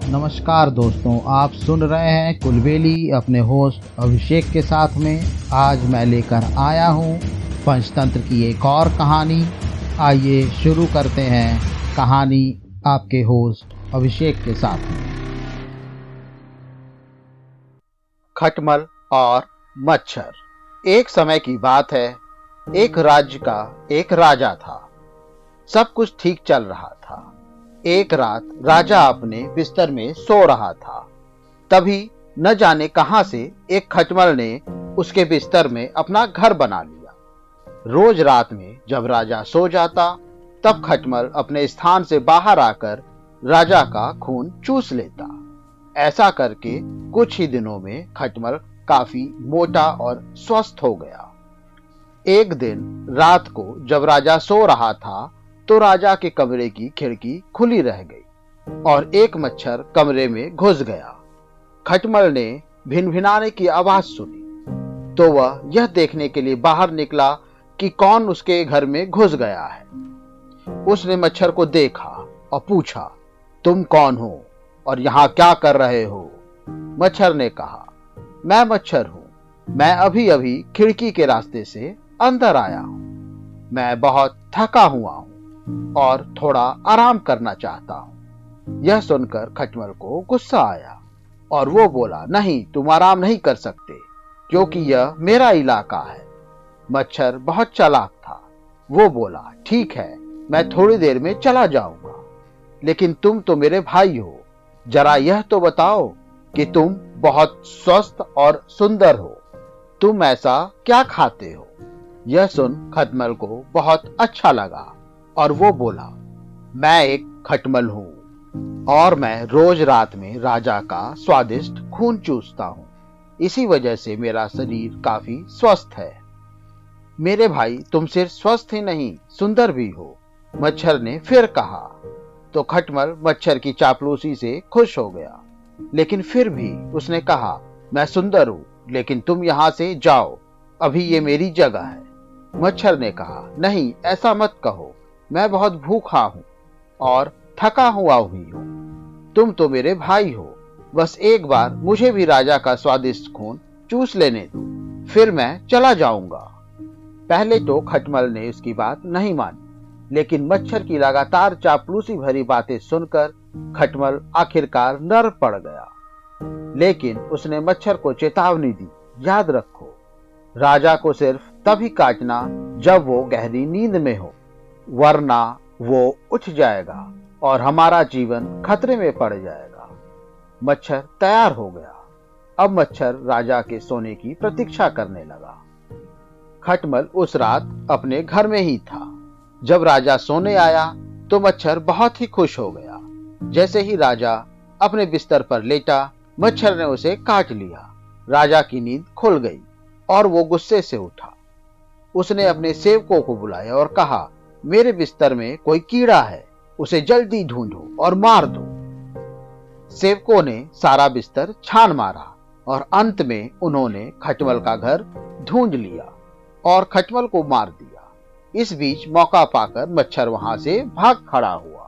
नमस्कार दोस्तों, आप सुन रहे हैं कुलबेली अपने होस्ट अभिषेक के साथ में। आज मैं लेकर आया हूँ पंचतंत्र की एक और कहानी। आइए शुरू करते हैं कहानी आपके होस्ट अभिषेक के साथ में। खटमल और मच्छर। एक समय की बात है, एक राज्य का एक राजा था। सब कुछ ठीक चल रहा था। एक रात राजा अपने बिस्तर में सो रहा था। तभी न जाने कहां से एक खटमल ने उसके बिस्तर में अपना घर बना लिया। रोज रात में जब राजा सो जाता, तब खटमल अपने स्थान से बाहर आकर राजा का खून चूस लेता। ऐसा करके कुछ ही दिनों में खटमल काफी मोटा और स्वस्थ हो गया। एक दिन रात को जब राजा सो रहा था, तो राजा के कमरे की खिड़की खुली रह गई और एक मच्छर कमरे में घुस गया। खटमल ने भिनभिनाने की आवाज सुनी तो वह यह देखने के लिए बाहर निकला कि कौन उसके घर में घुस गया है। उसने मच्छर को देखा और पूछा, तुम कौन हो और यहाँ क्या कर रहे हो? मच्छर ने कहा, मैं मच्छर हूं। मैं अभी अभी खिड़की के रास्ते से अंदर आया हूं। मैं बहुत थका हुआ हूं और थोड़ा आराम करना चाहता हूं। यह सुनकर खटमल को गुस्सा आया और वो बोला, नहीं, तुम आराम नहीं कर सकते क्योंकि यह मेरा इलाका है। मच्छर बहुत चालाक था। वो बोला, ठीक है, मैं थोड़ी देर में चला जाऊंगा, लेकिन तुम तो मेरे भाई हो। जरा यह तो बताओ कि तुम बहुत स्वस्थ और सुंदर हो। तुम ऐसा क्या खाते हो? यह सुन खटमल को बहुत अच्छा लगा और वो बोला, मैं एक खटमल हूं और मैं रोज रात में राजा का स्वादिष्ट खून चूसता हूं। इसी वजह से मेरा शरीर काफी स्वस्थ है। मेरे भाई, तुम सिर्फ स्वस्थ ही नहीं, सुंदर भी हो, मच्छर ने फिर कहा। तो खटमल मच्छर की चापलूसी से खुश हो गया, लेकिन फिर भी उसने कहा, मैं सुंदर हूं, लेकिन तुम यहां से जाओ, अभी ये मेरी जगह है। मच्छर ने कहा, नहीं, ऐसा मत कहो, मैं बहुत भूखा हूं और थका हुआ भी हूं। तुम तो मेरे भाई हो, बस एक बार मुझे भी राजा का स्वादिष्ट खून चूस लेने दो, फिर मैं चला जाऊंगा। पहले तो खटमल ने उसकी बात नहीं मानी, लेकिन मच्छर की लगातार चापलूसी भरी बातें सुनकर खटमल आखिरकार नर पड़ गया। लेकिन उसने मच्छर को चेतावनी दी, याद रखो, राजा को सिर्फ तभी काटना जब वो गहरी नींद में हो, वरना वो उठ जाएगा और हमारा जीवन खतरे में पड़ जाएगा। मच्छर तैयार हो गया। अब मच्छर राजा के सोने की प्रतीक्षा करने लगा। खटमल उस रात अपने घर में ही था। जब राजा सोने आया तो मच्छर बहुत ही खुश हो गया। जैसे ही राजा अपने बिस्तर पर लेटा, मच्छर ने उसे काट लिया। राजा की नींद खुल गई और वो गुस्से से उठा। उसने अपने सेवकों को बुलाया और कहा, मेरे बिस्तर में कोई कीड़ा है, उसे जल्दी ढूंढो और मार दो। सेवकों ने सारा बिस्तर छान मारा और अंत में उन्होंने खटमल का घर ढूंढ लिया और खटमल को मार दिया। इस बीच मौका पाकर मच्छर वहां से भाग खड़ा हुआ।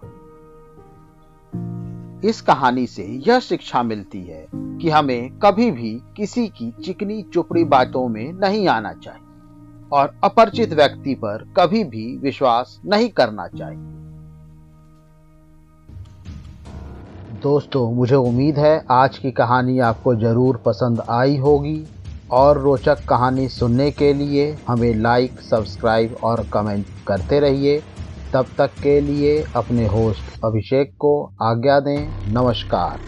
इस कहानी से यह शिक्षा मिलती है कि हमें कभी भी किसी की चिकनी चुपड़ी बातों में नहीं आना चाहिए और अपरिचित व्यक्ति पर कभी भी विश्वास नहीं करना चाहिए। दोस्तों, मुझे उम्मीद है आज की कहानी आपको जरूर पसंद आई होगी और रोचक कहानी सुनने के लिए हमें लाइक, सब्सक्राइब और कमेंट करते रहिए। तब तक के लिए अपने होस्ट अभिषेक को आज्ञा दें। नमस्कार।